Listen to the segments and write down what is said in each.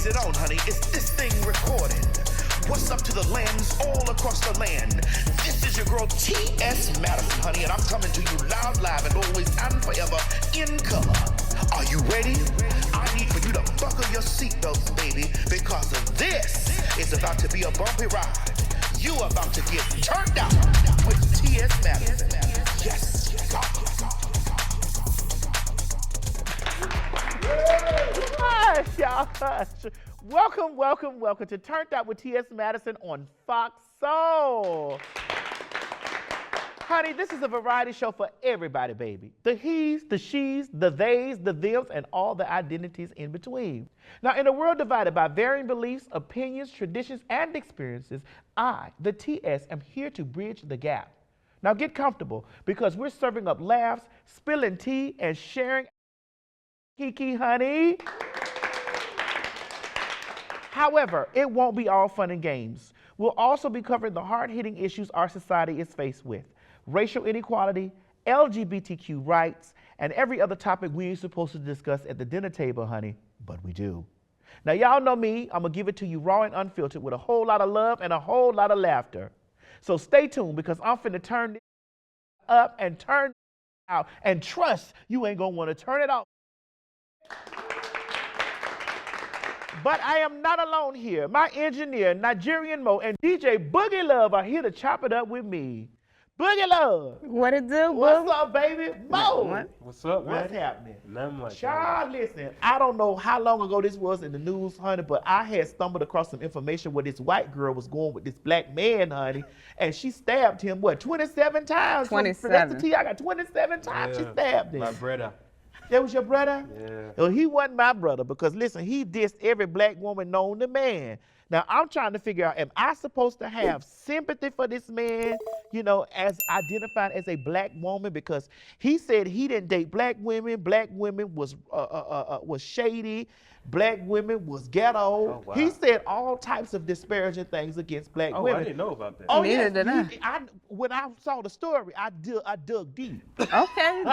Is it on, honey? Is this thing recorded? What's up to the lens all across the land? This is your girl TS Madison, honey, and I'm coming to you loud, live, and always and forever in color. Are you ready? I need for you to buckle your seatbelts, baby, because of this is about to be a bumpy ride. You are about to get turned out with TS Madison. Yes. Hush, y'all, hush. Welcome to Turnt Out with TS Madison on FOXSOUL. Honey, this is a variety show for everybody, baby. The he's, the she's, the theys, the thems, and all the identities in between. Now, in a world divided by varying beliefs, opinions, traditions, and experiences, I, the TS, am here to bridge the gap. Now, get comfortable, because we're serving up laughs, spilling tea, and sharing Kiki, honey. However, it won't be all fun and games. We'll also be covering the hard-hitting issues our society is faced with: racial inequality, LGBTQ rights, and every other topic we ain't supposed to discuss at the dinner table, honey, but we do. Now, y'all know me. I'm gonna give it to you raw and unfiltered with a whole lot of love and a whole lot of laughter. So stay tuned, because I'm finna turn this up and turn out, and trust you ain't gonna wanna turn it off. But I am not alone here. My engineer, Nigerian Mo, and DJ Boogie Love are here to chop it up with me. Boogie Love. What it do, What's up, baby? Mo. What's up, man? What's happening? Nothing much. Child, listen, I don't know how long ago this was in the news, honey, but I had stumbled across some information where this white girl was going with this black man, honey, and she stabbed him, what, 27 times? 27. That's the tea. I got 27 times she stabbed him. My brother. That was your brother? Yeah. Well, he wasn't my brother, because listen, he dissed every black woman known to man. Now, I'm trying to figure out, am I supposed to have sympathy for this man, you know, as identified as a black woman? Because he said he didn't date black women was shady, black women was ghetto. Oh, wow. He said all types of disparaging things against black women. I didn't know about that. Oh, Neither yes. did When I saw the story, I dug deep. Okay,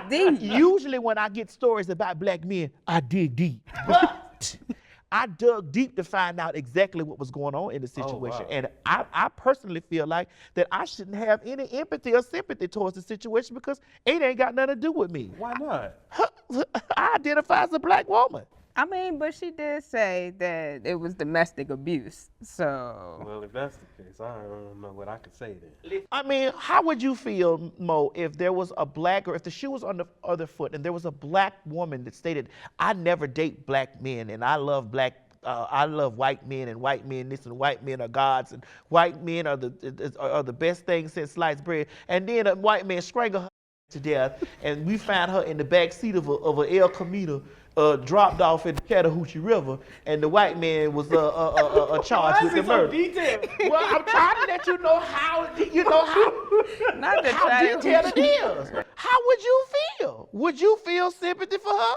deep. Usually when I get stories about black men, I dig deep. But I dug deep to find out exactly what was going on in the situation. wow. And I personally feel like that I shouldn't have any empathy or sympathy towards the situation, because it ain't got nothing to do with me. Why not? I identify as a black woman. I mean, but she did say that it was domestic abuse, so. Well, if that's the case, I don't know what I could say then. I mean, how would you feel, Mo, if there was a black, or if the shoe was on the other foot and there was a black woman that stated, I never date black men and I love white men, and white men this, and white men are gods, and white men are the best thing since sliced bread, and then a white man strangled her to death, and we found her in the back seat of a El Camino, dropped off in the Chattahoochee River, and the white man was charged with the murder. Well, I'm trying to let you know how Not the how detailed it is. How would you feel? Would you feel sympathy for her?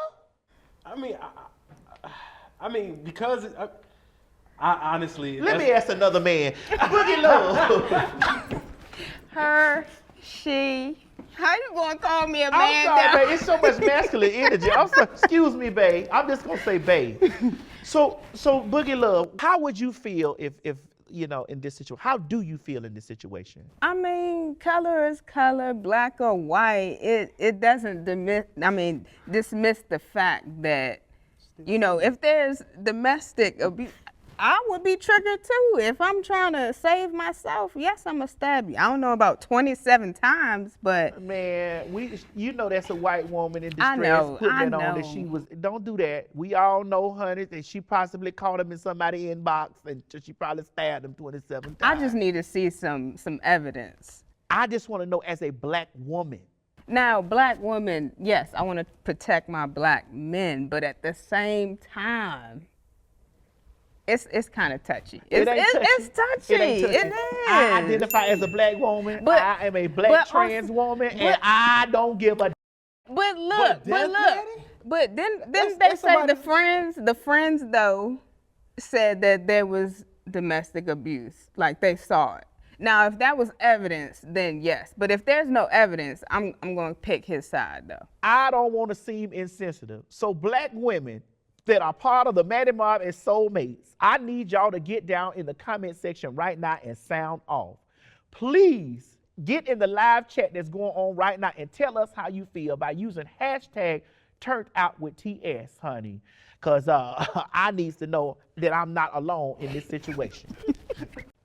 I mean, because I honestly. Let me ask another man. Boogie Love. Her, she. How you gonna call me a I'm man sorry, now? babe. It's so much masculine energy. I'm sorry. Excuse me, babe. I'm just gonna say, babe. So Boogie Love, how would you feel if you know, in this situation? How do you feel in this situation? I mean, color is color, black or white. It doesn't dismiss the fact that, you know, if there's domestic abuse, I would be triggered too. If I'm trying to save myself, yes, I'm gonna stab you. I don't know about 27 times, but man, you know that's a white woman in distress I know. That on that she was. Don't do that. We all know, honey, that she possibly caught him in somebody's inbox, and she probably stabbed him 27 times. I just need to see some evidence. I just want to know, as a black woman. Now, black women, yes, I want to protect my black men, but at the same time, it's kind of touchy. It's touchy. It is. I identify as a black woman. But I am a black trans woman, and I don't give a. But look. But then they say the friends though said that there was domestic abuse, like they saw it. Now, if that was evidence, then yes. But if there's no evidence, I'm going to pick his side though. I don't want to seem insensitive. So black women, that are part of the Maddie Mob and Soulmates, I need y'all to get down in the comment section right now and sound off. Please get in the live chat that's going on right now and tell us how you feel by using hashtag Turnt Out with TS, honey. Because I need to know that I'm not alone in this situation.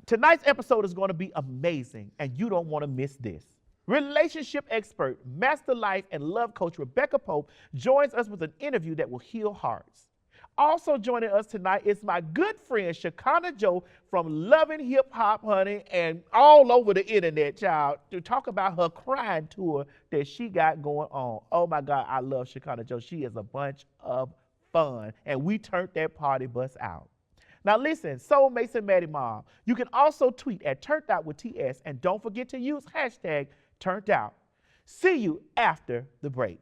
Tonight's episode is going to be amazing, and you don't want to miss this. Relationship expert, master life and love coach Rebecca Pope joins us with an interview that will heal hearts. Also joining us tonight is my good friend Chicana Joe from Loving Hip Hop, honey, and all over the internet, child, to talk about her crying tour that she got going on. Oh my God, I love Chicana Joe. She is a bunch of fun, and we turned that party bus out. Now listen, Soulmates and Maddie Mom, you can also tweet at Turnt Out with TS, and don't forget to use hashtag Turnt Out. See you after the break.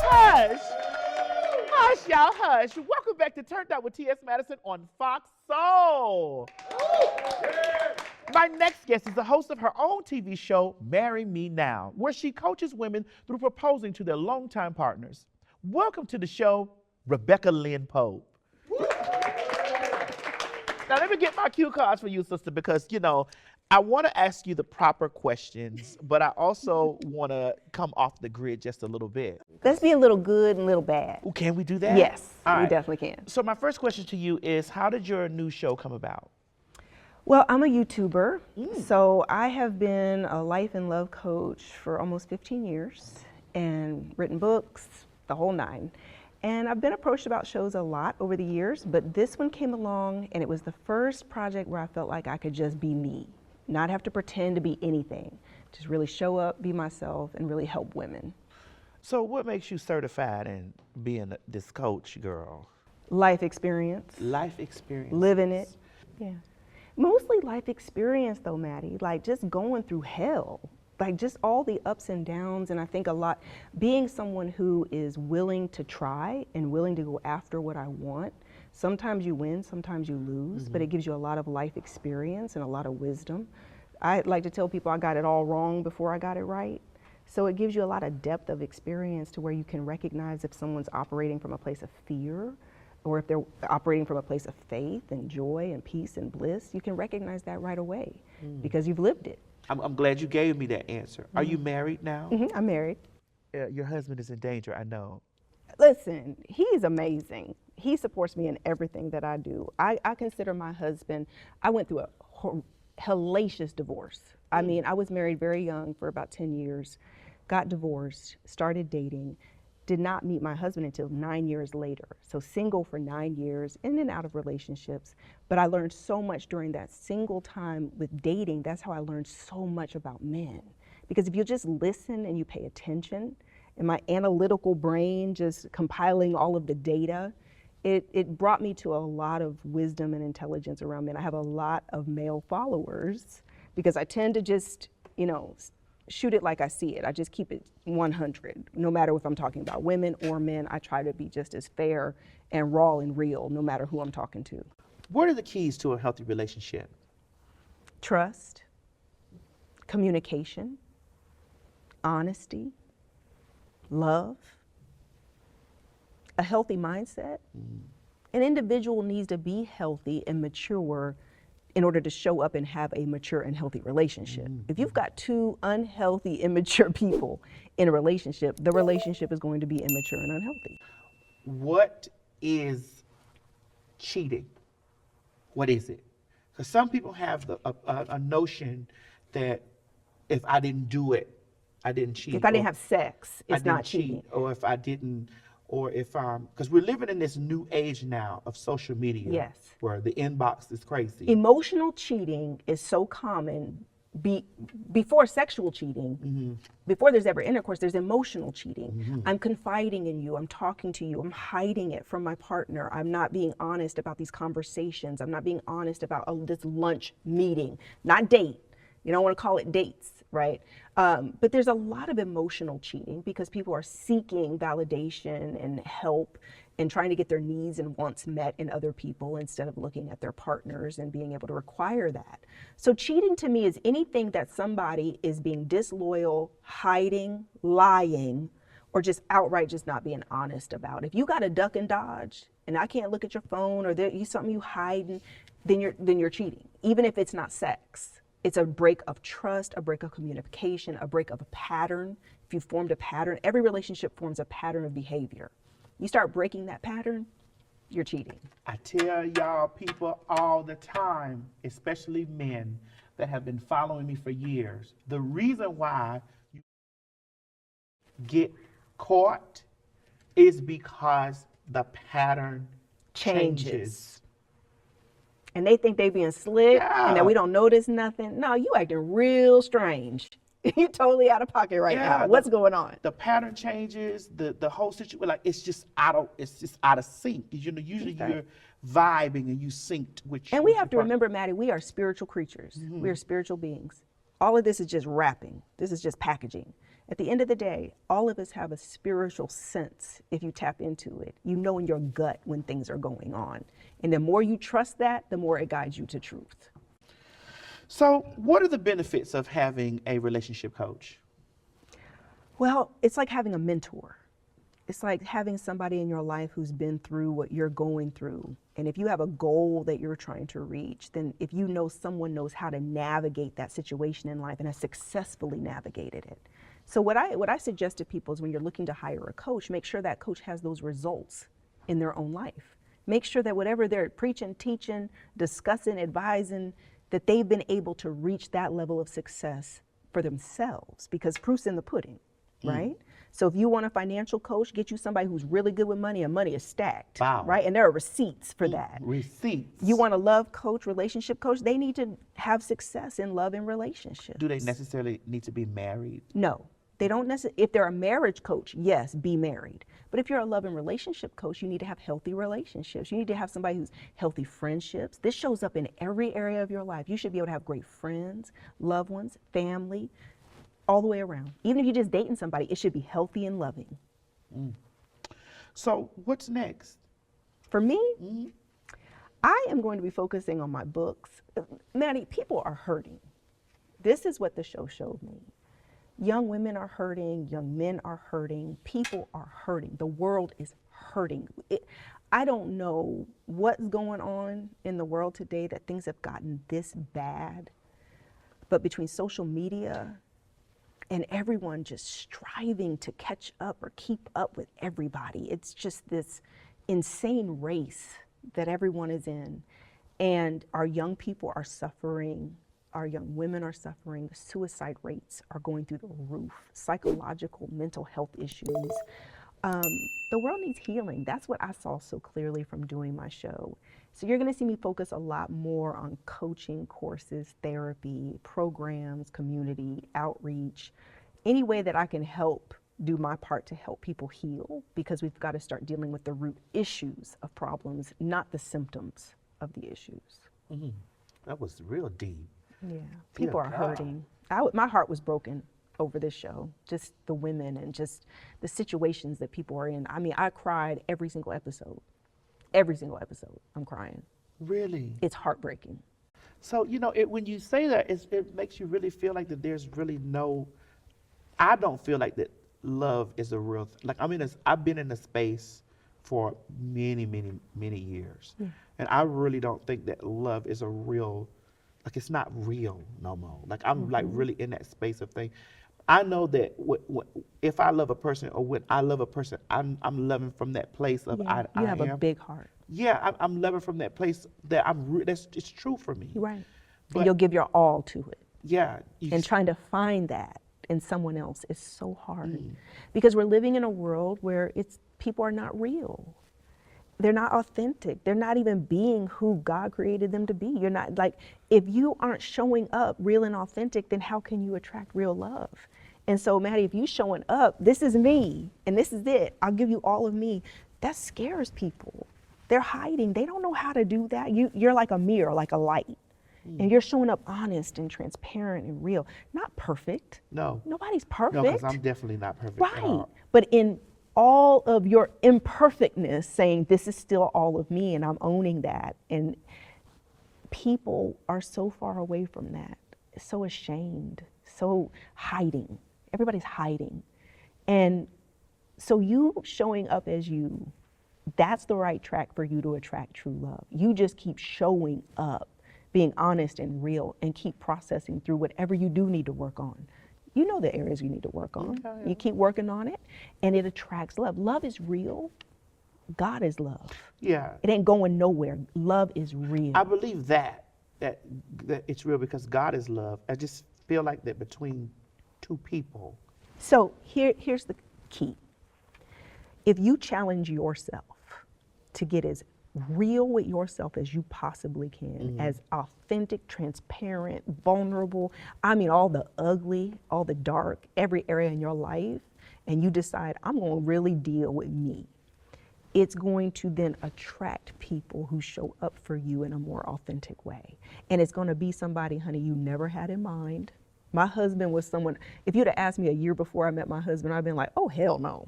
Hush, hush, y'all, hush. Welcome back to Turnt Out with TS Madison on FOXSOUL. My next guest is the host of her own TV show, Marry Me Now, where she coaches women through proposing to their longtime partners. Welcome to the show, Rebecca Lynn Pope. Now, let me get my cue cards for you, sister, because, you know, I want to ask you the proper questions, but I also want to come off the grid just a little bit. Let's be a little good and a little bad. Ooh, can we do that? Yes, All we right. definitely can. So my first question to you is, how did your new show come about? Well, I'm a YouTuber, so I have been a life and love coach for almost 15 years and written books, the whole nine. And I've been approached about shows a lot over the years, but this one came along and it was the first project where I felt like I could just be me, not have to pretend to be anything, just really show up, be myself, and really help women. So what makes you certified in being this coach, girl? Life experience. Life experience. Living it. Yeah. Mostly life experience though, Maddie, like just going through hell, like just all the ups and downs. And I think a lot, being someone who is willing to try and willing to go after what I want, sometimes you win, sometimes you lose, but it gives you a lot of life experience and a lot of wisdom. I like to tell people I got it all wrong before I got it right. So it gives you a lot of depth of experience to where you can recognize if someone's operating from a place of fear or if they're operating from a place of faith and joy and peace and bliss. You can recognize that right away because you've lived it. I'm glad you gave me that answer. Are you married now? I'm married. Your husband is in danger, I know. Listen, he's amazing. He supports me in everything that I do. I consider my husband, I went through a hellacious divorce. I mean, I was married very young for about 10 years, got divorced, started dating, did not meet my husband until 9 years later. So single for 9 years, in and out of relationships. But I learned so much during that single time with dating. That's how I learned so much about men. Because if you just listen and you pay attention, and my analytical brain just compiling all of the data, it brought me to a lot of wisdom and intelligence around men. I have a lot of male followers because I tend to just, you know, shoot it like I see it. I just keep it 100. No matter if I'm talking about women or men, I try to be just as fair and raw and real, no matter who I'm talking to. What are the keys to a healthy relationship? Trust, communication, honesty, love, a healthy mindset. An individual needs to be healthy and mature in order to show up and have a mature and healthy relationship. If you've got two unhealthy, immature people in a relationship, the relationship is going to be immature and unhealthy. What is cheating? What is it? Because some people have a notion that if I didn't do it, I didn't cheat. If I didn't have sex, I it's not didn't cheat. cheating. Or if I didn't, or if because we're living in this new age now of social media. Yes. Where the inbox is crazy. Emotional cheating is so common before sexual cheating, before there's ever intercourse, there's emotional cheating. I'm confiding in you, I'm talking to you, I'm hiding it from my partner, I'm not being honest about these conversations, I'm not being honest about this lunch meeting, not date. You don't want to call it dates, right? But there's a lot of emotional cheating because people are seeking validation and help and trying to get their needs and wants met in other people instead of looking at their partners and being able to require that. So cheating to me is anything that somebody is being disloyal, hiding, lying, or just outright just not being honest about it. If you got to duck and dodge and I can't look at your phone or there's something you hiding, then you're cheating. Even if it's not sex, it's a break of trust, a break of communication, a break of a pattern. If you formed a pattern, every relationship forms a pattern of behavior. You start breaking that pattern, you're cheating. I tell y'all people all the time, especially men that have been following me for years, the reason why you get caught is because the pattern changes. And they think they being slick Yeah. and that we don't notice nothing. No, you acting real strange. You totally out of pocket right now. What's going on? The pattern changes, the whole situation, like it's just out of sync. You know, usually you're vibing and you synced with. And we have to remember, Maddie, we are spiritual creatures. We are spiritual beings. All of this is just wrapping. This is just packaging. At the end of the day, all of us have a spiritual sense if you tap into it. You know in your gut when things are going on. And the more you trust that, the more it guides you to truth. So what are the benefits of having a relationship coach? Well, it's like having a mentor. It's like having somebody in your life who's been through what you're going through. And if you have a goal that you're trying to reach, then if you know someone knows how to navigate that situation in life and has successfully navigated it. So what I suggest to people is when you're looking to hire a coach, make sure that coach has those results in their own life. Make sure that whatever they're preaching, teaching, discussing, advising, that they've been able to reach that level of success for themselves, because proof's in the pudding, right? So if you want a financial coach, get you somebody who's really good with money and money is stacked, right? And there are receipts for that. Receipts. You want a love coach, relationship coach, they need to have success in love and relationships. Do they necessarily need to be married? No. They don't necessarily, if they're a marriage coach, yes, be married. But if you're a love and relationship coach, you need to have healthy relationships. You need to have somebody who's healthy friendships. This shows up in every area of your life. You should be able to have great friends, loved ones, family, all the way around. Even if you're just dating somebody, it should be healthy and loving. So what's next? For me, I am going to be focusing on my books. Maddie, people are hurting. This is what the show showed me. Young women are hurting, young men are hurting, people are hurting. The world is hurting. I don't know what's going on in the world today that things have gotten this bad, but between social media and everyone just striving to catch up or keep up with everybody, it's just this insane race that everyone is in. And our young people are suffering. Our young women are suffering. The suicide rates are going through the roof. Psychological, mental health issues. The world needs healing. That's what I saw so clearly from doing my show. So you're going to see me focus a lot more on coaching courses, therapy, programs, community, outreach, any way that I can help do my part to help people heal, because we've got to start dealing with the root issues of problems, not the symptoms of the issues. That was real deep. Yeah, people are hurting. My heart was broken over this show, just the women and just the situations that people are in. I mean, I cried every single episode. Every single episode, I'm crying. Really? It's heartbreaking. So, you know, when you say that, it makes you really feel like that there's really no, I don't feel like that love is a real, like I've been in a space for many, many, many years. And I really don't think that love is a real, like it's not real no more. Like I'm like really in that space of thing. I know that if I love a person or when I love a person, I'm loving from that place of Yeah, you have a big heart. Yeah, I'm loving from that place that it's true for me. Right. But And you'll give your all to it. yeah, And trying to find that in someone else is so hard, because we're living in a world where people are not real. They're not authentic. They're not even being who God created them to be. You're not, like, if you aren't showing up real and authentic, then how can you attract real love? And so, Maddie, if you showing up, this is me and this is it, I'll give you all of me, that scares people. They're hiding. They don't know how to do that. You're like a mirror, like a light. And you're showing up honest and transparent and real. Not perfect. No. Nobody's perfect. No, because I'm definitely not perfect at Right. all. But in all of your imperfectness, saying this is still all of me and I'm owning that. And people are so far away from that, so ashamed, so hiding. Everybody's hiding. And So you showing up as you, that's the right track for you to attract true love. You just keep showing up, being honest and real, and keep processing through whatever you do need to work on. You know the areas you need to work on. Okay. You keep working on it, and it attracts love. Love is real. God is love. Yeah. It ain't going nowhere. Love is real. I believe that it's real because God is love. I just feel like that between two people. So here's the key. If you challenge yourself to get as real with yourself as you possibly can, as authentic, transparent, vulnerable, I mean all the ugly, all the dark, every area in your life, and you decide, I'm gonna really deal with me, it's going to then attract people who show up for you in a more authentic way. And it's gonna be somebody, honey, you never had in mind. My husband was someone, if you'd have asked me a year before I met my husband, I'd been like, oh, hell no.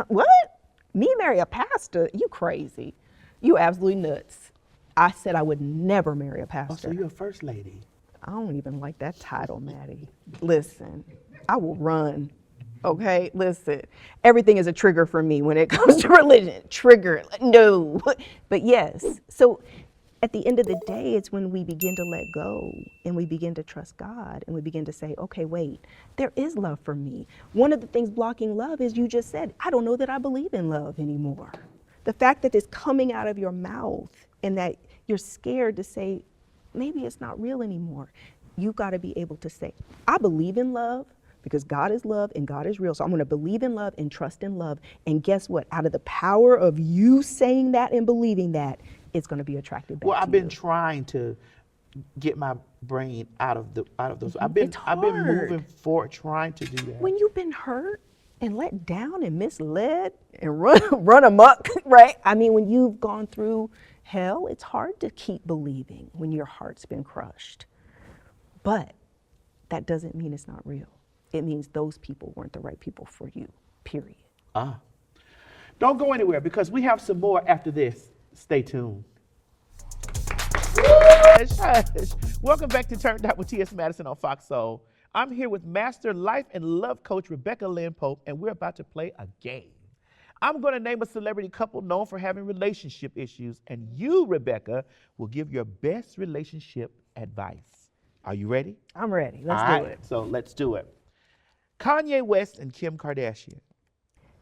What? Me marry a pastor? You crazy. You absolutely nuts. I said I would never marry a pastor. Oh, so you're a first lady. I don't even like that title, Maddie. Listen, I will run. Okay, listen. Everything is a trigger for me when it comes to religion. Trigger, no. But yes, so at the end of the day, it's when we begin to let go and we begin to trust God and we begin to say, okay, wait, there is love for me. One of the things blocking love is you just said, I don't know that I believe in love anymore. The fact that it's coming out of your mouth and that you're scared to say, maybe it's not real anymore. You've got to be able to say, I believe in love because God is love and God is real. So I'm going to believe in love and trust in love. And guess what? Out of the power of you saying that and believing that, it's going to be attracted back Well, to I've been you. trying to get my brain out of those. I've It's been hard. moving forward trying to do that. When you've been hurt and let down and misled and run amok, right? I mean, when you've gone through hell, it's hard to keep believing when your heart's been crushed. But that doesn't mean it's not real. It means those people weren't the right people for you, period. Don't go anywhere because we have some more after this. Stay tuned. Welcome back to Turnt with TS Madison on FOXSOUL. I'm here with Master Life and Love Coach Rebecca Lynn Pope, and we're about to play a game. I'm going to name a celebrity couple known for having relationship issues, and you, Rebecca, will give your best relationship advice. Are you ready? I'm ready. Let's All do right, it. so let's do it. Kanye West and Kim Kardashian.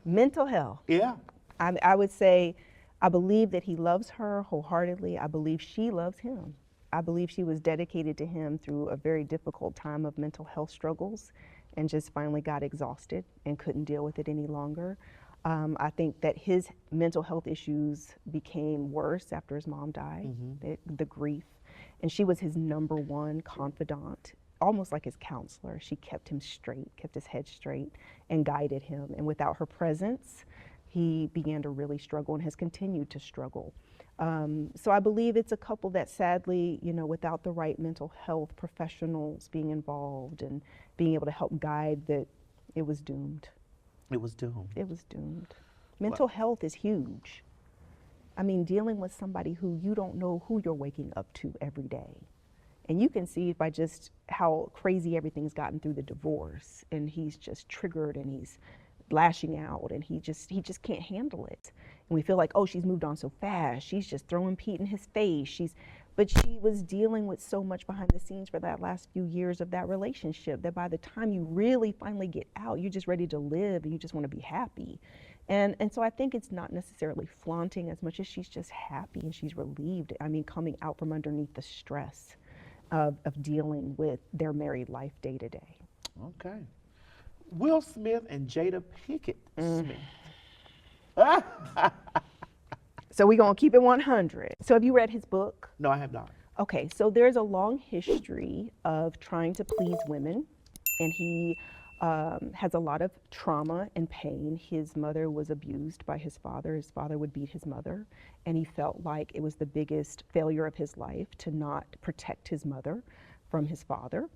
Mental health. Yeah. I would say, I believe that he loves her wholeheartedly. I believe she loves him. I believe she was dedicated to him through a very difficult time of mental health struggles and just finally got exhausted and couldn't deal with it any longer. I think that his mental health issues became worse after his mom died, the grief. And she was his number one confidant, almost like his counselor. She kept him straight, kept his head straight, and guided him. And without her presence, he began to really struggle and has continued to struggle. So I believe it's a couple that sadly, without the right mental health professionals being involved and being able to help guide, that it was doomed. It was doomed. It was doomed. Mental health is huge. I mean, dealing with somebody who you don't know who you're waking up to every day. And you can see by just how crazy everything's gotten through the divorce, and he's just triggered and he's lashing out and he just can't handle it. And we feel like, oh, she's moved on so fast. She's just throwing Pete in his face. But she was dealing with so much behind the scenes for that last few years of that relationship that by the time you really finally get out, you're just ready to live and you just want to be happy. And so I think it's not necessarily flaunting as much as she's just happy and she's relieved. I mean, coming out from underneath the stress of dealing with their married life day to day. Okay. Will Smith and Jada Pinkett Smith. So we're going to keep it 100. So have you read his book? No, I have not. Okay, so there's a long history of trying to please women, and he has a lot of trauma and pain. His mother was abused by his father. His father would beat his mother, and he felt like it was the biggest failure of his life to not protect his mother from his father.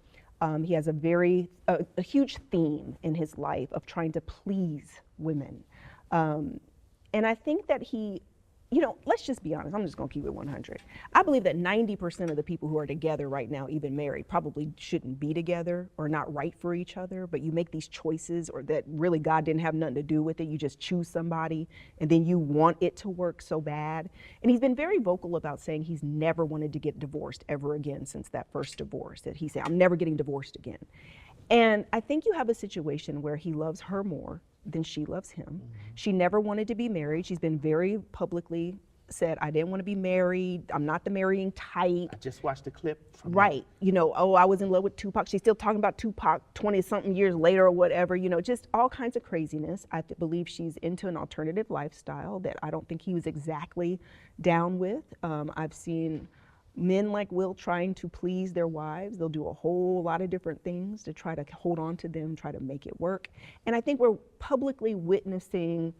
He has a huge theme in his life of trying to please women. And I think that he you know, let's just be honest. I'm just going to keep it 100. I believe that 90% of the people who are together right now, even married, probably shouldn't be together or not right for each other. But you make these choices, or that really God didn't have nothing to do with it. You just choose somebody and then you want it to work so bad. And he's been very vocal about saying he's never wanted to get divorced ever again since that first divorce. That he said, I'm never getting divorced again. And I think you have a situation where he loves her more than she loves him. Mm-hmm. She never wanted to be married. She's been very publicly said, I didn't want to be married. I'm not the marrying type. I just watched the clip from right. You know, oh, I was in love with Tupac. She's still talking about Tupac 20-something years later or whatever, you know, just all kinds of craziness. I believe she's into an alternative lifestyle that I don't think he was exactly down with. I've seen men like Will trying to please their wives. They'll do a whole lot of different things to try to hold on to them, try to make it work. And I think we're publicly witnessing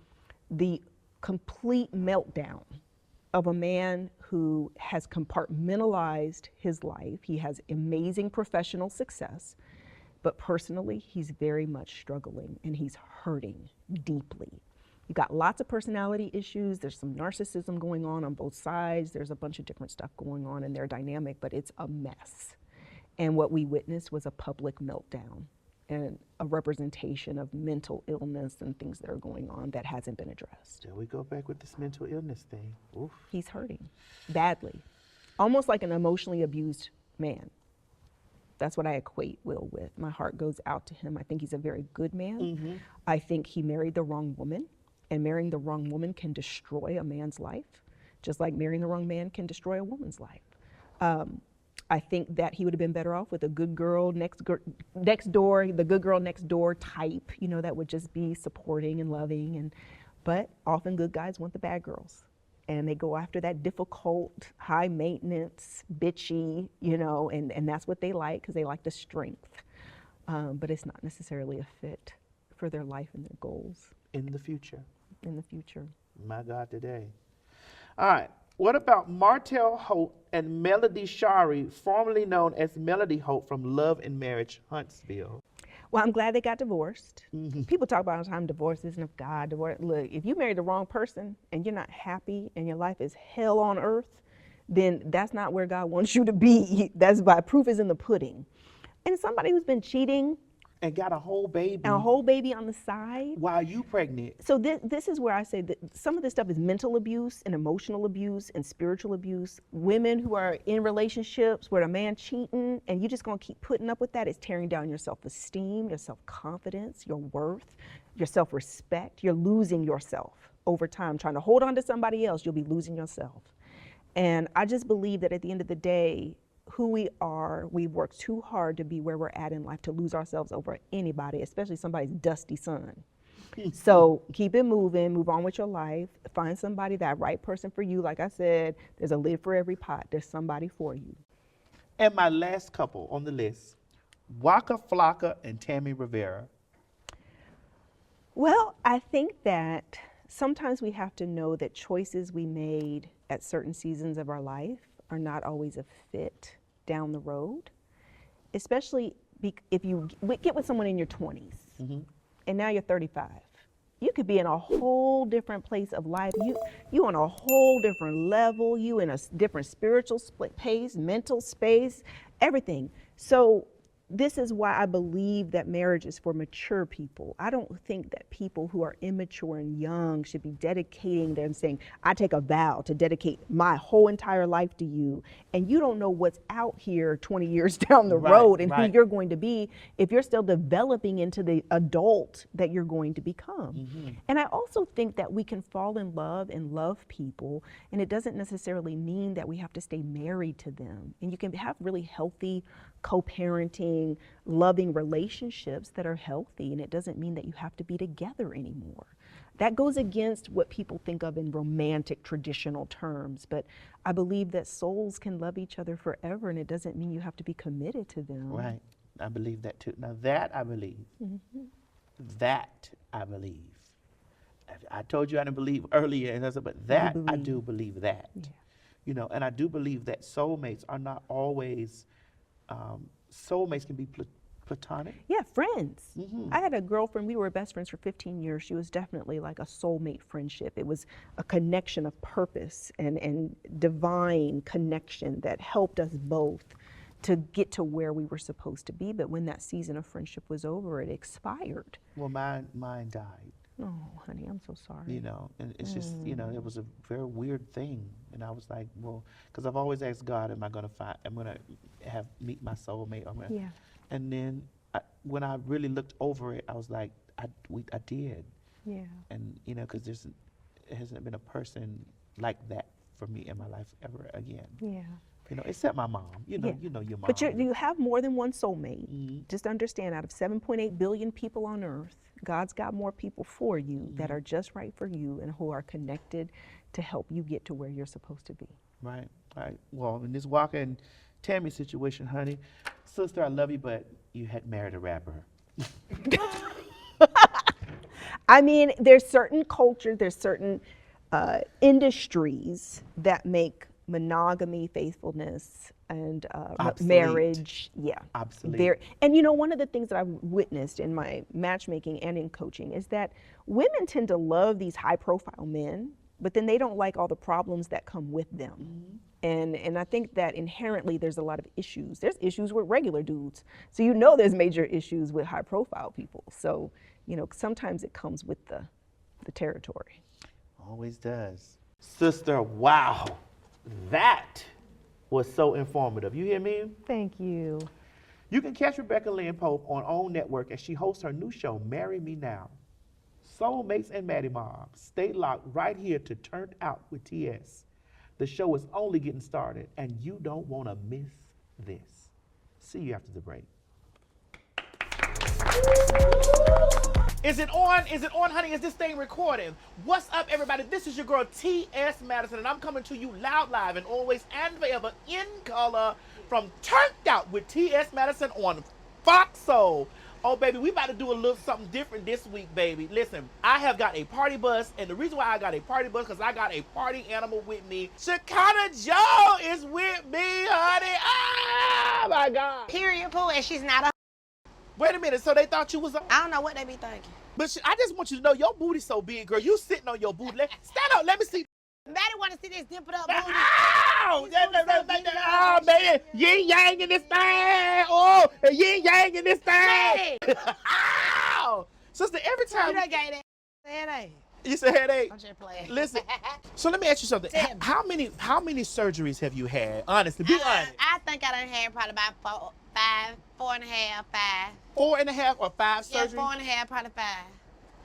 the complete meltdown of a man who has compartmentalized his life. He has amazing professional success, but personally, he's very much struggling and he's hurting deeply. You got lots of personality issues. There's some narcissism going on both sides. There's a bunch of different stuff going on in their dynamic, but it's a mess. And what we witnessed was a public meltdown and a representation of mental illness and things that are going on that hasn't been addressed. There we go back with this mental illness thing. Oof. He's hurting badly, almost like an emotionally abused man. That's what I equate Will with. My heart goes out to him. I think he's a very good man. Mm-hmm. I think he married the wrong woman. And marrying the wrong woman can destroy a man's life, just like marrying the wrong man can destroy a woman's life. I think that he would have been better off with a good girl next door, the good girl next door type, you know, that would just be supporting and loving. But often good guys want the bad girls. And they go after that difficult, high maintenance, bitchy, you know, and that's what they like because they like the strength. But it's not necessarily a fit for their life and their goals. In the future. In the future. My God, today. All right. What about Martell Hope and Melody Shari, formerly known as Melody Hope from Love and Marriage, Huntsville? Well, I'm glad they got divorced. Mm-hmm. People talk about all the time divorce isn't of God. Divorce. Look, if you married the wrong person and you're not happy and your life is hell on earth, then that's not where God wants you to be. That's why proof is in the pudding. And somebody who's been cheating and got a whole baby. And a whole baby on the side. While you pregnant. So this is where I say that some of this stuff is mental abuse and emotional abuse and spiritual abuse. Women who are in relationships where a man cheating and you just gonna keep putting up with that is tearing down your self-esteem, your self-confidence, your worth, your self-respect. You're losing yourself over time. Trying to hold on to somebody else, you'll be losing yourself. And I just believe that at the end of the day, who we are, we work too hard to be where we're at in life to lose ourselves over anybody, especially somebody's dusty son. So keep it moving, move on with your life, find somebody, that right person for you. Like I said, there's a lid for every pot. There's somebody for you. And my last couple on the list, Waka Flocka and Tammy Rivera. Well, I think that sometimes we have to know that choices we made at certain seasons of our life are not always a fit down the road, especially if you get with someone in your 20s mm-hmm. and now you're 35. You could be in a whole different place of life. You on a whole different level. You in a different spiritual pace, mental space, everything. So this is why I believe that marriage is for mature people. I don't think that people who are immature and young should be dedicating them saying, I take a vow to dedicate my whole entire life to you. And you don't know what's out here 20 years down the road and who you're going to be if you're still developing into the adult that you're going to become. Mm-hmm. And I also think that we can fall in love and love people, and it doesn't necessarily mean that we have to stay married to them. And you can have really healthy co-parenting, loving relationships that are healthy, and it doesn't mean that you have to be together anymore. That goes against what people think of in romantic traditional terms, but I believe that souls can love each other forever, and it doesn't mean you have to be committed to them. Right, I believe that too. Now that I believe, mm-hmm. that I believe. I told you I didn't believe earlier, and I said, but that I do believe that. Yeah. You know, and I do believe that soulmates are not always. Soulmates can be Platonic? Yeah, friends. I had a girlfriend, we were best friends for 15 years. She was definitely like a soulmate friendship. It was a connection of purpose and divine connection that helped us both to get to where we were supposed to be. But when that season of friendship was over, it expired. Well, mine died. Oh, honey, I'm so sorry. You know, and it's just, you know, it was a very weird thing. And I was like, well, because I've always asked God, am I going to meet my soulmate? Yeah. And then when I really looked over it, I was like, I did. Yeah. And, you know, because it hasn't been a person like that for me in my life ever again. Yeah. You know, except my mom. You know, Yeah. you know your mom. But you have more than one soulmate. Just understand, out of 7.8 billion people on earth, God's got more people for you that are just right for you and who are connected to help you get to where you're supposed to be. Right. Well, in this Walker and Tammy situation, honey, sister, I love you, but you had married a rapper. I mean, there's certain cultures, there's certain industries that make monogamy, faithfulness, and Obsolete. marriage, Obsolete. And you know, one of the things that I've witnessed in my matchmaking and in coaching is that women tend to love these high-profile men, but then they don't like all the problems that come with them. And I think that inherently there's a lot of issues. There's issues with regular dudes. So you know there's major issues with high-profile people. So, you know, sometimes it comes with the territory. Always does. Sister, wow. That was so informative. You hear me? Thank you. You can catch Rebecca Lynn Pope on OWN Network as she hosts her new show, Marry Me Now. Soulmates and Maddie Moms. Stay locked right here to Turnt Out with TS. The show is only getting started, and you don't want to miss this. See you after the break. Is it on? Is it on, honey? Is this thing recording? What's up, everybody? This is your girl, TS Madison, and I'm coming to you loud, live, and always and forever in color from Turnt Out with TS Madison on FOXSOUL. Oh, baby, we about to do a little something different this week, baby. Listen, I have got a party bus, and the reason why I got a party bus because I got a party animal with me. Chicana Joe is with me, honey. Oh, my God. Period, Pooh, and she's not a. Wait a minute, so they thought you was a... I don't know what they be thinking. But I just want you to know your booty's so big, girl. You sitting on your booty. Stand up, let me see. Maddie want to see this dimpled up booty. Ow! Oh, baby. Yin yang in this thing. Oh, yin yang in this thing. Ow! Sister, every time... You done gave that headache. You said headache? I'm just playing. Listen, so let me ask you something. Tell me. How many surgeries have you had? Honestly, be honest. I think I done had probably about 4.5, 5. 4.5 or 5 Yeah, surgeries? 4.5, probably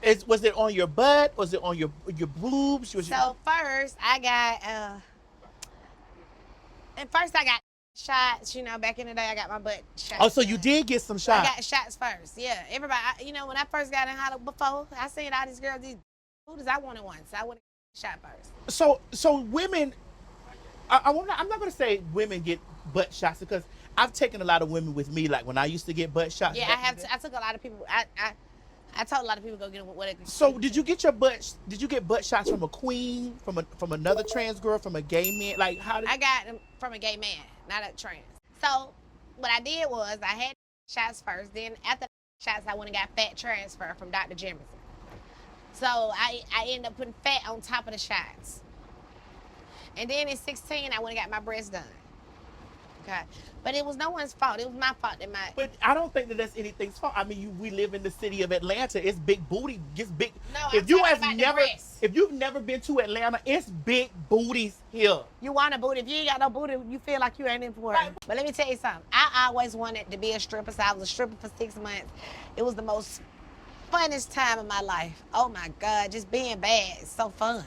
5. Was it on your butt? Was it on your boobs? So first I got shots. You know, back in the day I got my butt shot. Oh, so you did get some I shots? got shots first. Yeah, everybody. You know, when I first got in Hollywood before, I seen all these girls, these booties. I wanted one, so I would have shot first. So women, I'm not gonna say women get butt shots because I've taken a lot of women with me. Like when I used to get butt shots. Yeah, I took a lot of people. I told a lot of people to go get what they could. So did you get butt shots from a queen, from another trans girl, from a gay man? Like how did I got them from a gay man, not a trans. So what I did was I had shots first. Then after the shots, I went and got fat transfer from Dr. Jimerson. So I ended up putting fat on top of the shots. And then at 16, I went and got my breasts done. Okay, but it was no one's fault. It was my fault that my. But I don't think that that's anything's fault. I mean, we live in the city of Atlanta. It's big booty, it's big. No, if I'm you talking have about the never, breasts. if you've never been to Atlanta, it's big booties here. You want a booty. If you ain't got no booty, you feel like you ain't important. Right. But let me tell you something. I always wanted to be a stripper, so I was a stripper for 6 months. It was the most funnest time of my life. Oh my God, just being bad is so fun.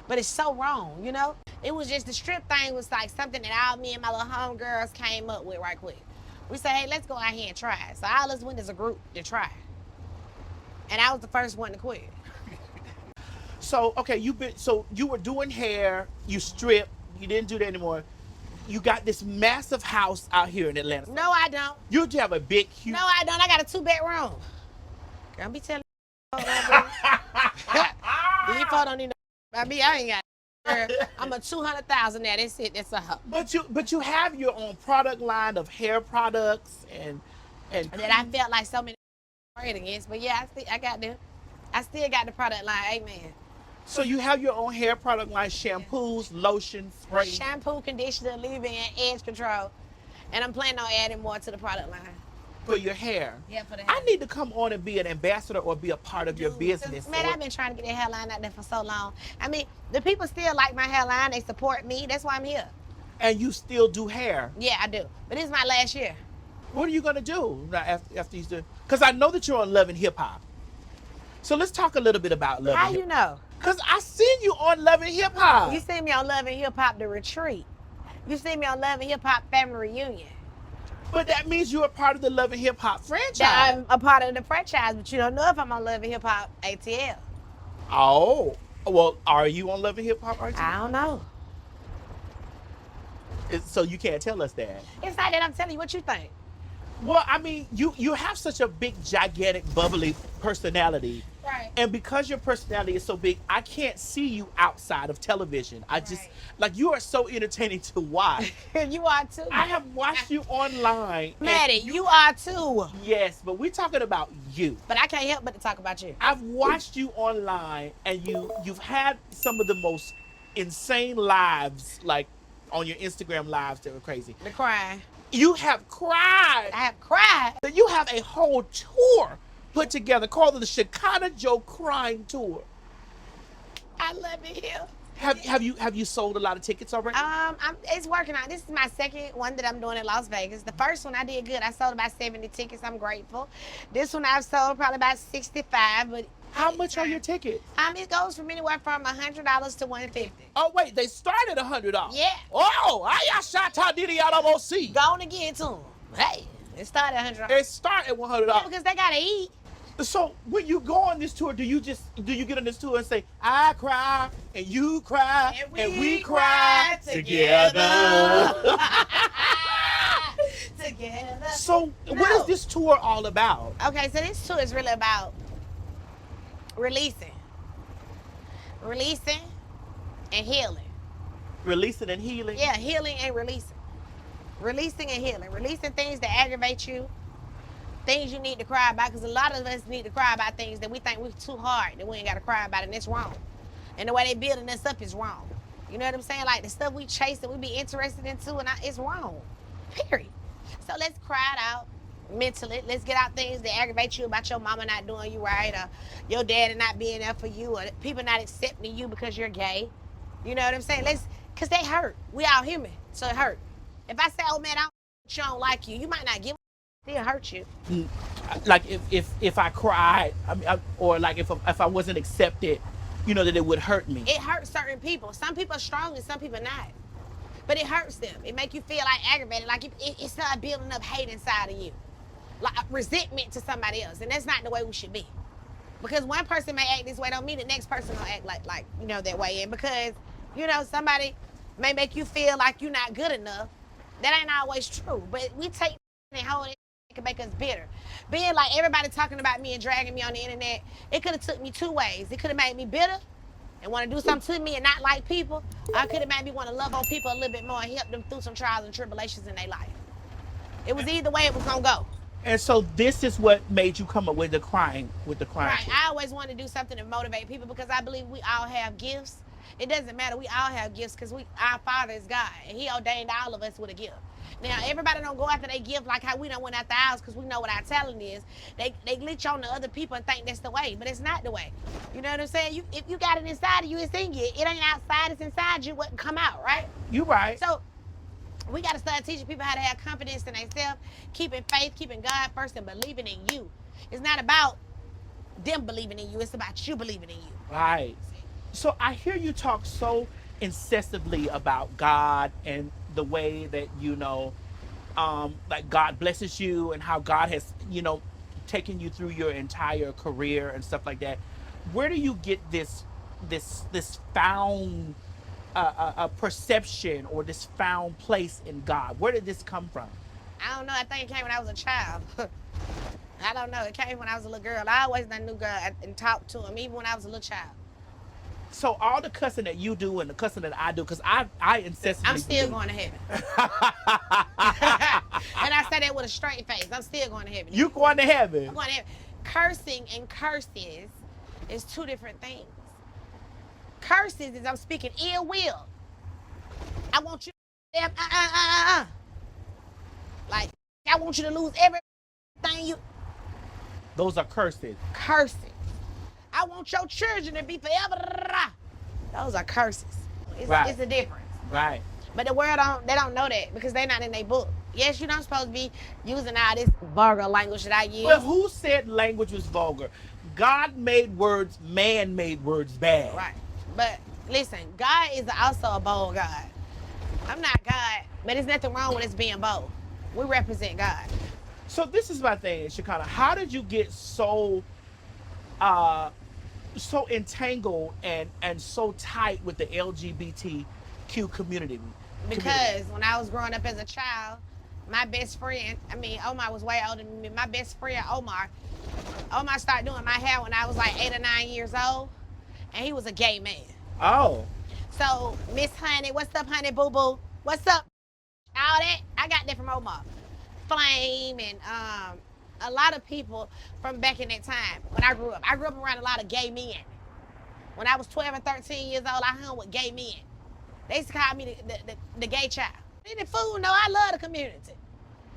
But it's so wrong, you know? It was just the strip thing was like something that all me and my little homegirls came up with right quick. We said, hey, let's go out here and try. So all us went as a group to try. And I was the first one to quit. So okay, you were doing hair, you stripped, you didn't do that anymore. You got this massive house out here in Atlanta. No, I don't. You have a big, huge. No, I don't. I got a 2-bedroom. Girl, I'm be telling you. These folks don't need no about me. I ain't got I'm a 200,000 there. That's it. That's a house. But you have your own product line of hair products, and And that I felt like so many prayed against. But yeah, I still got the product line. Amen. so you have your own hair product line, shampoos, lotions, spray. Shampoo, conditioner, leave-in, edge control. And I'm planning on adding more to the product line. For your hair. Yeah, for the I hair. need to come on and be an ambassador or be a part of your business. Man, I've been trying to get that hairline out there for so long. I mean, the people still like my hairline. They support me. That's why I'm here. And you still do hair. Yeah, I do. But this is my last year. What are you gonna do after you do? Because I know that you're on Love and Hip Hop. So let's talk a little bit about Love How and you Hip. know? Because I seen you on Love and Hip Hop. You see me on Love and Hip Hop, The Retreat. You see me on Love and Hip Hop, Family Reunion. But that means you're a part of the Love and Hip Hop franchise. Yeah, I'm a part of the franchise, but you don't know if I'm on Love and Hip Hop ATL. Oh, well, are you on Love and Hip Hop? I don't know. So you can't tell us that. It's not that I'm telling you what you think. Well, I mean, you have such a big, gigantic, bubbly personality. Right. And because your personality is so big, I can't see you outside of television. I just, Right. like, you are so entertaining to watch. You are too. I have watched you online. and Maddie, you are too. Yes, but we're talking about you. But I can't help but to talk about you. I've watched you online, and you've had some of the most insane lives, like on your Instagram lives that were crazy. The crying. You have cried. I have cried. Then you have a whole tour put together called the Chicana Joe Crying Tour. I love it here. Have you sold a lot of tickets already? It's working out. This is my second one that I'm doing in Las Vegas. The first one I did good. I sold about 70 tickets. I'm grateful. This one I've sold probably about 65. But How much are your tickets? it goes from anywhere from $100 to $150. Oh wait, they start at $100. Yeah. Oh, I shot Diddy out of OC. Go on and get to them. Hey, it started $100. They start at $100. Yeah, because they gotta eat. So when you go on this tour, do you get on this tour and say, I cry and you cry and we cry together? Together. So what is this tour all about? Okay, so this tour is really about releasing and healing. Releasing and healing? Yeah, healing and releasing. Releasing and healing. Releasing things that aggravate you, things you need to cry about, because a lot of us need to cry about things that we think we're too hard, that we ain't got to cry about, and it's wrong. And the way they building us up is wrong. You know what I'm saying? Like the stuff we chase that we be interested into, and it's wrong. Period. So let's cry it out mentally. Let's get out things that aggravate you about your mama not doing you right, or your daddy not being there for you, or people not accepting you because you're gay. You know what I'm saying? Because they hurt. We all human, so it hurt. If I say, oh man, I don't like you, you might not give a still hurt you. Like if I cried, or like if I wasn't accepted, you know, that it would hurt me. It hurts certain people. Some people are strong and some people not. But it hurts them. It make you feel like aggravated, like it's not building up hate inside of you. Like resentment to somebody else. And that's not the way we should be. Because one person may act this way, don't mean the next person will act like that way. And because, somebody may make you feel like you're not good enough, that ain't always true. But we take and hold it, it can make us bitter. Being like everybody talking about me and dragging me on the internet, it could have took me two ways. It could have made me bitter and want to do something to me and not like people. Or it could have made me want to love on people a little bit more and help them through some trials and tribulations in their life. It was either way it was going to go. And so this is what made you come up with the crying Right. tour. I always wanted to do something to motivate people because I believe we all have gifts. It doesn't matter. We all have gifts because our Father is God, and He ordained all of us with a gift. Now, everybody don't go after their gift like how we don't went after ours because we know what our talent is. They glitch on to other people and think that's the way, but it's not the way. You know what I'm saying? If you got it inside of you, it's in you. It ain't outside, it's inside you. What come out, right? You right. So we got to start teaching people how to have confidence in themselves, keeping faith, keeping God first, and believing in you. It's not about them believing in you. It's about you believing in you. Right. So I hear you talk so incessantly about God and the way that, like God blesses you and how God has, taken you through your entire career and stuff like that. Where do you get this found perception or this found place in God? Where did this come from? I don't know. I think it came when I was a child. I don't know. It came when I was a little girl. I always knew God and talked to Him, even when I was a little child. So all the cussing that you do and the cussing that I do, because I incessantly I'm still do. going to heaven. And I say that with a straight face. I'm still going to heaven. You going to heaven? I'm going to heaven. Cursing and curses is two different things. Curses is I'm speaking ill will. I want you to like I want you to lose everything you. Those are curses. Curses. I want your children to be forever. Those are curses. Right. It's a difference. Right. But the world they don't know that because they're not in their book. Yes, you're not supposed to be using all this vulgar language that I use. But who said language was vulgar? God made words, man made words bad. Right. But listen, God is also a bold God. I'm not God, but there's nothing wrong with us being bold. We represent God. So this is my thing, Chicana. How did you get so entangled and so tight with the LGBTQ community? Because when I was growing up as a child, my best friend, Omar was way older than me. My best friend, Omar started doing my hair when I was like 8 or 9 years old, and he was a gay man. Oh. So, Miss Honey, what's up, honey, boo-boo? What's up? All that, I got that from Omar. Flame and a lot of people from back in that time when I grew up. I grew up around a lot of gay men. When I was 12 and 13 years old, I hung with gay men. They used to call me the gay child. And the fool know I love the community.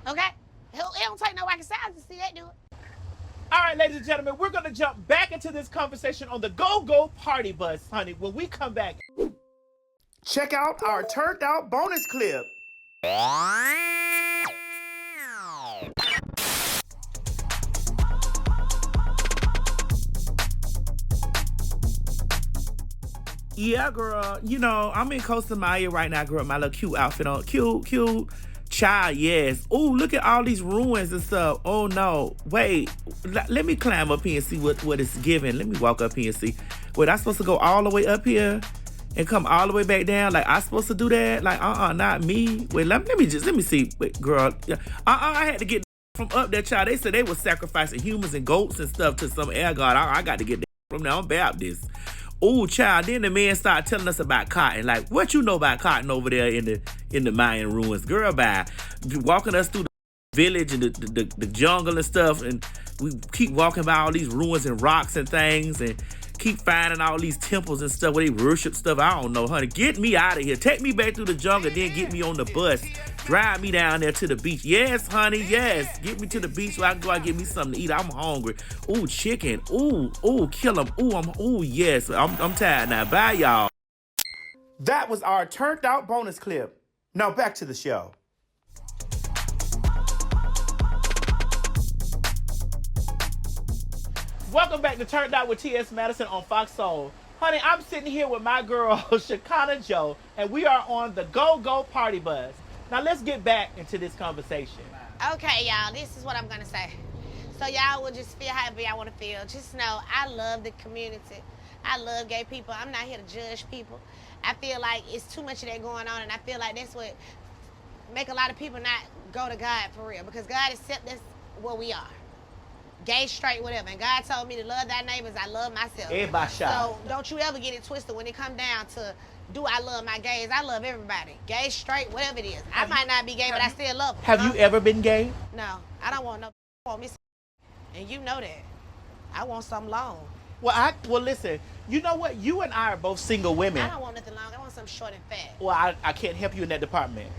Okay? It don't take no rocket science to see that do it. All right, ladies and gentlemen, we're going to jump back into this conversation on the Go-Go Party Bus, honey, when we come back. Check out our turned out bonus clip. Yeah, girl. You know, I'm in Costa Maya right now, girl. My little cute outfit on. Cute. Child, yes. Oh, look at all these ruins and stuff. Oh, no. Wait. Let me climb up here and see what it's giving. Let me walk up here and see. Wait, I supposed to go all the way up here and come all the way back down? Like, I supposed to do that? Like, not me. Wait, let me see. Wait, girl. I had to get from up there, child. They said they were sacrificing humans and goats and stuff to some air god. I got to get that from now. I'm Baptist. Oh, child, then the man started telling us about cotton. Like, what you know about cotton over there in the Mayan ruins? Girl, by walking us through the village and the jungle and stuff, and we keep walking by all these ruins and rocks and things, and keep finding all these temples and stuff where they worship stuff. I don't know, honey. Get me out of here. Take me back through the jungle, then get me on the bus. Drive me down there to the beach. Yes, honey, yes. Get me to the beach so I can go out and get me something to eat. I'm hungry. Ooh, chicken. Ooh, kill them. Ooh, yes. I'm tired now. Bye, y'all. That was our turned out bonus clip. Now back to the show. Welcome back to Turnt Out with TS Madison on FOXSOUL. Honey, I'm sitting here with my girl, Chicana Joe, and we are on the Go-Go Party Bus. Now, let's get back into this conversation. Okay, y'all, this is what I'm going to say. So y'all will just feel however y'all want to feel. Just know I love the community. I love gay people. I'm not here to judge people. I feel like it's too much of that going on, and I feel like that's what make a lot of people not go to God for real, because God accepts us what we are. Gay, straight, whatever. And God told me to love thy neighbors. I love myself. Everybody shot. So don't you ever get it twisted when it come down to, do I love my gays? I love everybody. Gay, straight, whatever it is. I might not be gay, but I still love them. Have you ever been gay? No. I don't want no want me some, and you know that. I want something long. Well, listen. You know what? You and I are both single women. I don't want nothing long. I want something short and fat. Well, I can't help you in that department.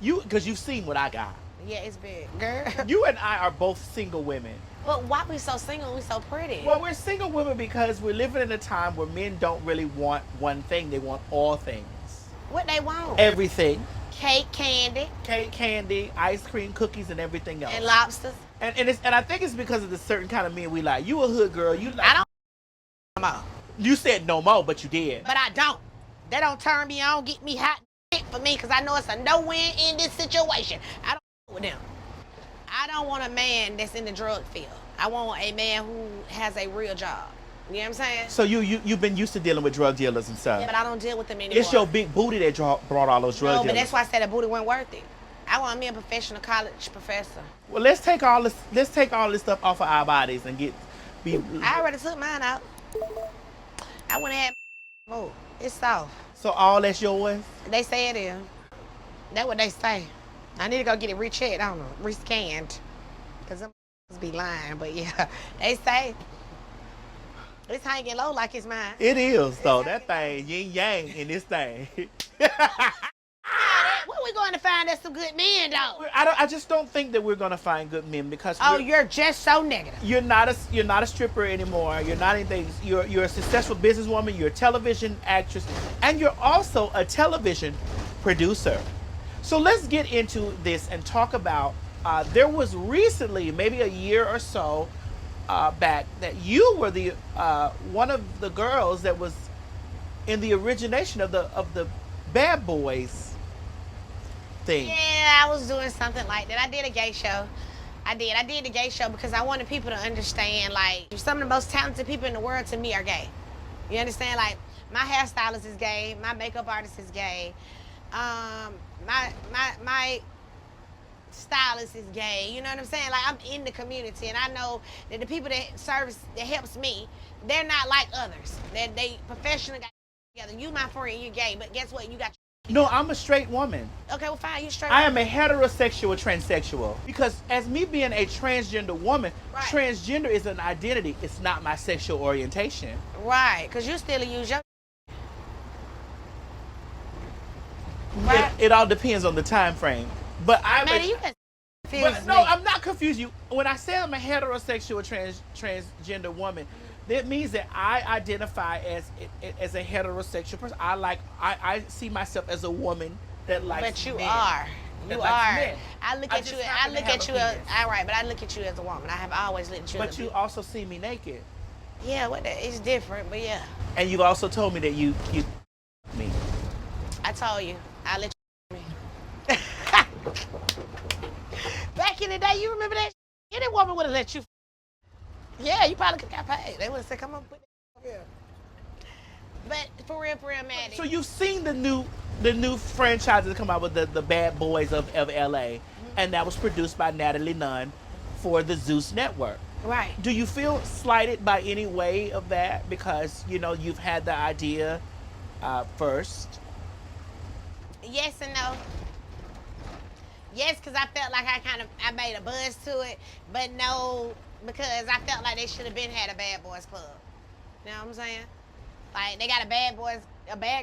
Yeah. Because you've seen what I got. Yeah, it's big. Girl. You and I are both single women. But why we so single? We so pretty. Well, we're single women because we're living in a time where men don't really want one thing. They want all things. What they want? Everything. Cake, candy, ice cream, cookies, and everything else. and lobsters. And I think it's because of the certain kind of men we like. You a hood girl. You like. I don't no more. You said no more, but you did. But I don't. That don't turn me on, get me hot for me, because I know it's a no-win in this situation. I don't with them. I don't want a man that's in the drug field. I want a man who has a real job. You know what I'm saying? So you've been used to dealing with drug dealers and stuff. Yeah, but I don't deal with them anymore. It's your big booty that brought all those drug dealers. No, but that's why I said a booty wasn't worth it. I want me a professional college professor. Well, let's take all this stuff off of our bodies and I already took mine out. I went ahead and it's soft. So all that's yours? They say it is. That's what they say. I need to go get it rechecked. I don't know, rescanned. Because them be lying. But yeah, they say it's hanging low like it's mine. It is, though. That thing, yin yang in this thing. Where we going to find us some good men, though? I just don't think that we're gonna find good men because You're just so negative. you're not a stripper anymore. You're not anything. You're a successful businesswoman. You're a television actress, and you're also a television producer. So let's get into this and talk about. There was recently, maybe a year or so back, that you were the one of the girls that was in the origination of the Bad Boys thing. Yeah, I was doing something like that. I did a gay show. I did the gay show because I wanted people to understand, like, some of the most talented people in the world to me are gay. You understand? Like, my hairstylist is gay. My makeup artist is gay. My stylist is gay. You know what I'm saying? Like, I'm in the community, and I know that the people that helps me, they're not like others. They professionally got together. You my friend, you're gay, but guess what? You got. No, I'm a straight woman. Okay, well, fine. You straight. I am a heterosexual transsexual. Because as me being a transgender woman, Right. transgender is an identity. It's not my sexual orientation. Right, because you still use your. Right. It all depends on the time frame. But I'm Man, a, you can confuse but me. no, I'm not confused. You when I say I'm a heterosexual transgender woman, that means that I identify as a heterosexual person. I see myself as a woman that likes But you men, are. that You likes are. men. I look I at just you. I happen to look have at a you. As, penis. all right, but I look at you as a woman. I have always looked at you. But as you a, also see me naked. yeah, it's different. But yeah, And you also told me that you me. I told you. I let you me. Back in the day, you remember that? Any woman would have let you. Yeah, you probably could have got paid. They would have said, "Come on, put that over here." But for real, Maddie. So you've seen the new franchises that come out with the Bad Boys of LA, and that was produced by Natalie Nunn for the Zeus Network. Right. Do you feel slighted by any way of that because you've had the idea first? Yes and no. Yes, because I felt like I made a buzz to it, but no, because I felt like they should have had a Bad Boys Club. You know what I'm saying? Like, they got a Bad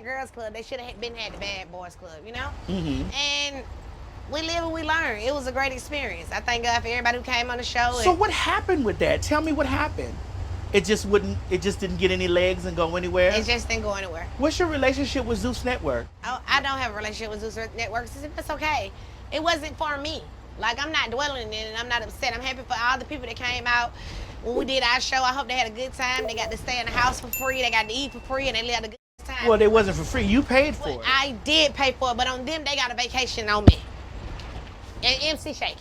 Girls Club. They should have had the Bad Boys Club, you know? Mm-hmm. And we live and we learn. It was a great experience. I thank God for everybody who came on the show. So what happened with that? Tell me what happened. It just didn't get any legs and go anywhere? It just didn't go anywhere. What's your relationship with Zeus Network? I don't have a relationship with Zeus Networks. It's okay. It wasn't for me. Like, I'm not dwelling in it, and I'm not upset. I'm happy for all the people that came out when we did our show. I hope they had a good time. They got to stay in the house for free. They got to eat for free, and they had a good time. Well, it wasn't for free. You paid for it. I did pay for it, but on them, they got a vacation on me. And MC shaking.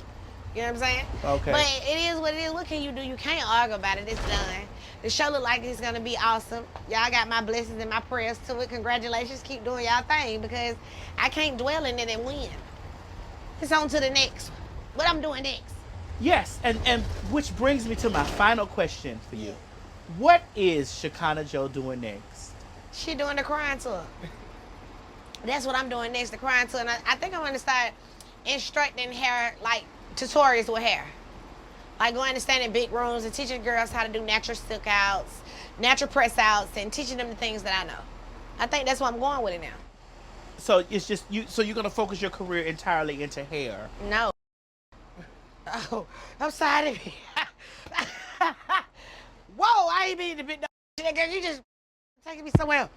You know what I'm saying? Okay. But it is what it is. What can you do? You can't argue about it. It's done. The show look like it's going to be awesome. Y'all got my blessings and my prayers to it. Congratulations. Keep doing y'all thing because I can't dwell in it and win. It's on to the next one. What I'm doing next. Yes, and which brings me to my final question for you. What is Chicana Joe doing next? She doing the crying tour. That's what I'm doing next, the crying tour. And I think I'm going to start instructing hair, like tutorials with hair. Like going to stand in big rooms and teaching girls how to do natural silk outs, natural press outs, and teaching them the things that I know. I think that's where I'm going with it now. So it's just you. So you're gonna focus your career entirely into hair. No. Oh, I'm sorry. Whoa, I ain't mean to be no shit, girl. You just taking me somewhere else.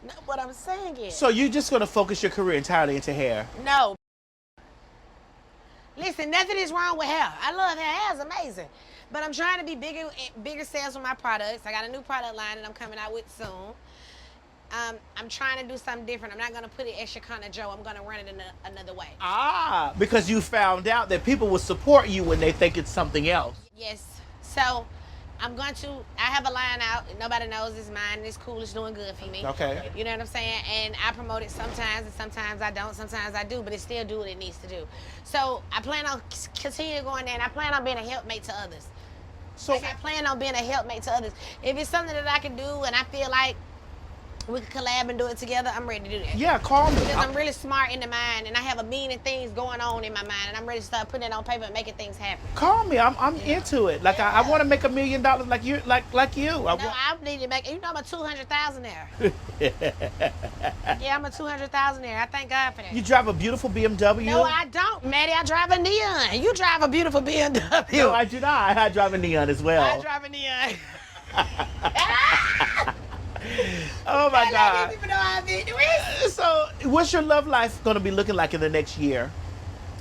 No, what I'm saying is. So you're just gonna focus your career entirely into hair. No. Listen, nothing is wrong with hair. I love hair. Hair is amazing. But I'm trying to be bigger sales with my products. I got a new product line that I'm coming out with soon. I'm trying to do something different. I'm not going to put it as Chicana Joe. I'm going to run it in another way. Ah, because you found out that people will support you when they think it's something else. Yes. So I have a line out. Nobody knows it's mine. It's cool. It's doing good for me. Okay. You know what I'm saying? And I promote it sometimes, and sometimes I don't. Sometimes I do, but it still do what it needs to do. So I plan on continuing going there, and I plan on being a helpmate to others. So I plan on being a helpmate to others. If it's something that I can do and I feel like we could collab and do it together, I'm ready to do that. Yeah, call me. Because I'm really smart in the mind, and I have a million things going on in my mind, and I'm ready to start putting it on paper and making things happen. Call me. I'm into it. Like I want to make $1 million like you. I need to make. You know, I'm a 200,000 there. Yeah, I'm a 200,000 there. I thank God for that. You drive a beautiful BMW. No, I don't, Maddie. I drive a Neon. You drive a beautiful BMW. No, I do not. I drive a Neon as well. I drive a Neon. Oh my God. People know how big it is. So, what's your love life gonna be looking like in the next year?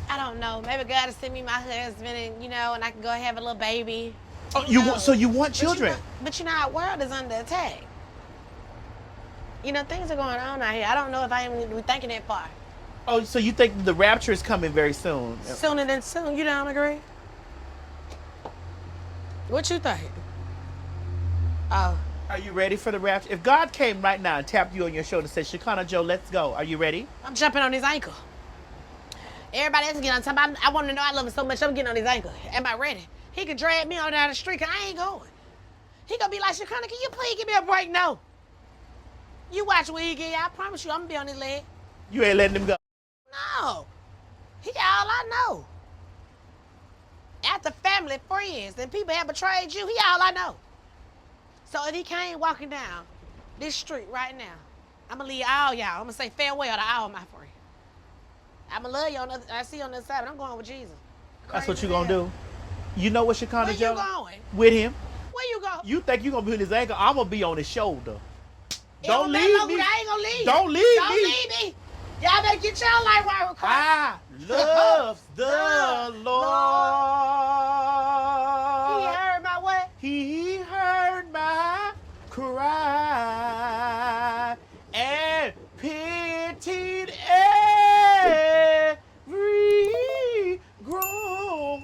I don't know. Maybe God will send me my husband, and and I can go have a little baby. Oh, you want? So you want children? But you know, our world is under attack. Things are going on out here. I don't know if I even need to be thinking that far. Oh, so you think the rapture is coming very soon? Sooner than soon. You don't agree? What you think? Oh. Are you ready for the rapture? If God came right now and tapped you on your shoulder and said, Chicana Joe, let's go. Are you ready? I'm jumping on his ankle. Everybody else getting on top. I want to know I love him so much. I'm getting on his ankle. Am I ready? He can drag me on down the street because I ain't going. He gonna be like, Chicana, can you please give me a break? No. You watch where he get. I promise you, I'm gonna be on his leg. You ain't letting him go. No. He all I know. After family, friends, and people have betrayed you, he all I know. So if he came walking down this street right now, I'm gonna leave all y'all. I'm gonna say farewell to all my friends. I'm gonna love you I see you on the other side, but I'm going with Jesus. That's what you gonna do. You know what, Chicana Where Joe? you going? With him. Where you go? You think you gonna be on his ankle? I'm gonna be on his shoulder. Don't leave me. I ain't gonna leave. Don't leave me. Don't leave me. Y'all better get y'all life right with Christ. I love the Lord. He heard my what? He heard my cry and pitied every groan.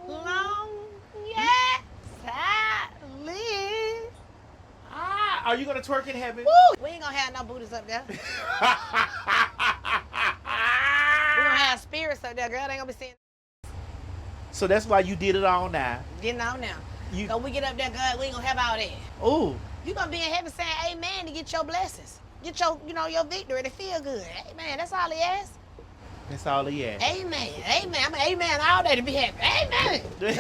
Long, yes, I live. Are you gonna twerk in heaven? Woo! We ain't gonna have no booties up there. We gonna have spirits up there, girl. They ain't gonna be seeing. So that's why you did it all now. Getting on now. So we get up there, God, we ain't gonna have all that. Ooh. You gonna be in heaven saying amen to get your blessings. Get your, your victory to feel good. Amen. That's all he asks. That's all he asked. Amen. Amen. I'm an amen all day to be happy. Amen. Amen.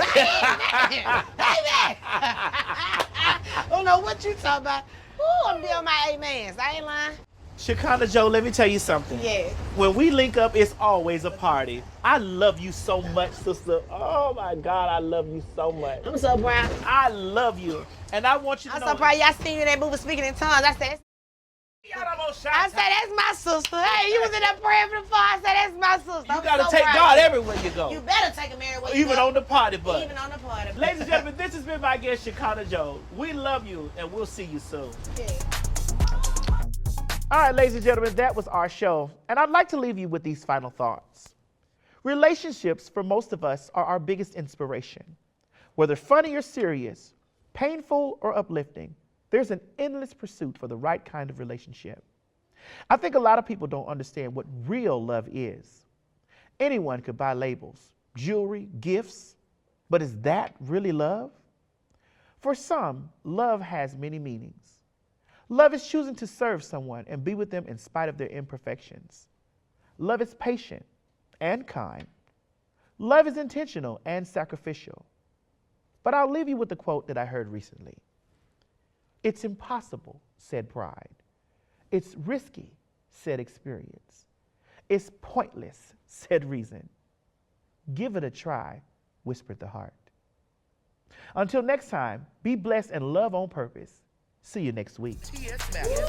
Amen. I don't know what you talking about. Ooh, I'm doing my amens. I ain't lying. Chicana Joe, let me tell you something. Yeah. When we link up, it's always a party. I love you so much, sister. Oh my God, I love you so much. I'm so proud. I love you. And I want you to I'm know. so proud. Y'all seen you in that movie Speaking in Tongues. I said, that's my sister. Hey, you was in that prayer for the far. I said, that's my sister. You gotta take God everywhere you go. You better take him everywhere you go. Even on the party bus. Even on the party bus. Ladies and gentlemen, this has been my guest, Chicana Joe. We love you, and we'll see you soon. Yeah. All right, ladies and gentlemen, that was our show. And I'd like to leave you with these final thoughts. Relationships, for most of us, are our biggest inspiration. Whether funny or serious, painful or uplifting, there's an endless pursuit for the right kind of relationship. I think a lot of people don't understand what real love is. Anyone could buy labels, jewelry, gifts, but is that really love? For some, love has many meanings. Love is choosing to serve someone and be with them in spite of their imperfections. Love is patient and kind. Love is intentional and sacrificial. But I'll leave you with the quote that I heard recently. It's impossible, said pride. It's risky, said experience. It's pointless, said reason. Give it a try, whispered the heart. Until next time, be blessed and love on purpose. See you next week. TS Madison.